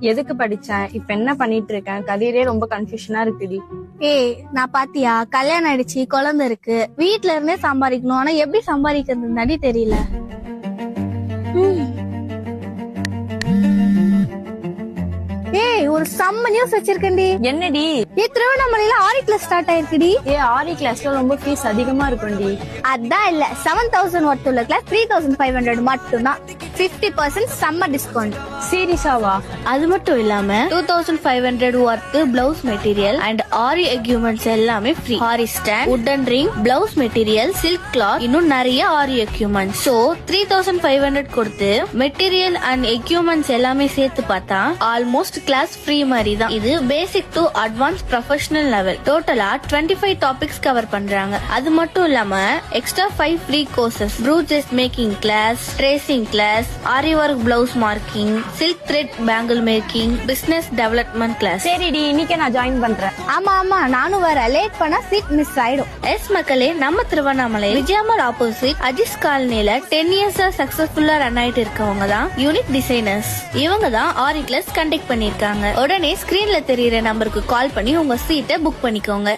எதுக்கு படிச்சேன், இப்ப என்ன பண்ணிட்டு இருக்கேன், கரியரே ரொம்ப கன்ஃபியூஷனா இருக்குடி. ஏய் நான் பாத்தியா, கல்யாணம் ஆயிடுச்சு, குழந்தை இருக்கு, வீட்ல இருந்தே சம்பாதிக்கணும். ஆனா எப்படி சம்பாதிக்கிறது தெரியல. ஏய் ஒரு செம்ம நியூஸ் வச்சிருக்கேன்டி. என்னடி? திருவண்ணாமலையில ஆரி கிளாஸ் ஸ்டார்ட் ஆயிருக்குடி. ஆரி கிளாஸ்ல ரொம்ப ஃபீஸ் அதிகமா இருக்கும்டி. அதான் இல்ல, 7000 ஒர்த் உள்ள கிளாஸ் 3500 மட்டும்தான். 50% சம்மர் டிஸ்கவுண்ட். சீரியஸாவா? அது மட்டும் இல்லாம 2500 worth blouse material and aari equipments எல்லாமே ஃப்ரீ. ஆரி ஸ்டாண்ட், வுடன் ring, blouse material, silk cloth, இன்னும் நிறைய ஆரி எக்யூப்மெண்ட்ஸ். சோ 3500 கொடுத்து மெட்டீரியல் அண்ட் எக்யூப்மெண்ட்ஸ் எல்லாமே சேர்த்து பார்த்தா ஆல்மோஸ்ட் கிளாஸ் ஃப்ரீ மாதிரி தான். இது basic to advance professional level. டோட்டலா 25 டாபிக்ஸ் கவர் பண்றாங்க. அது மட்டும் இல்லாம extra 5 free courses: brooches making class, tracing class, aari work blouse marking, silk thread bangle making, business development class. சரிடி, இன்னைக்கே நான் ஜாயின் பண்றேன். ஆமா நானும் வர. லேட் பண்ணா சீட் மிஸ் ஆயிடும். எஸ் மக்களே, நம்ம திருவண்ணாமலை விஜயமால் ஆப்போசிட் அஜிஸ் காலனில 10 இயர்ஸா சக்சஸ்ஃபுல்லா ரன் ஆயிட்டு இருக்கவங்க தான் யூனிக் டிசைனர்ஸ். இவங்க தான் ஆரி கிளாஸ் கண்டக்ட் பண்ணிருக்காங்க. உடனே ஸ்கிரீன்ல தெரியுற நம்பருக்கு கால் பண்ணி உங்க சீட்டை புக் பண்ணிக்கோங்க.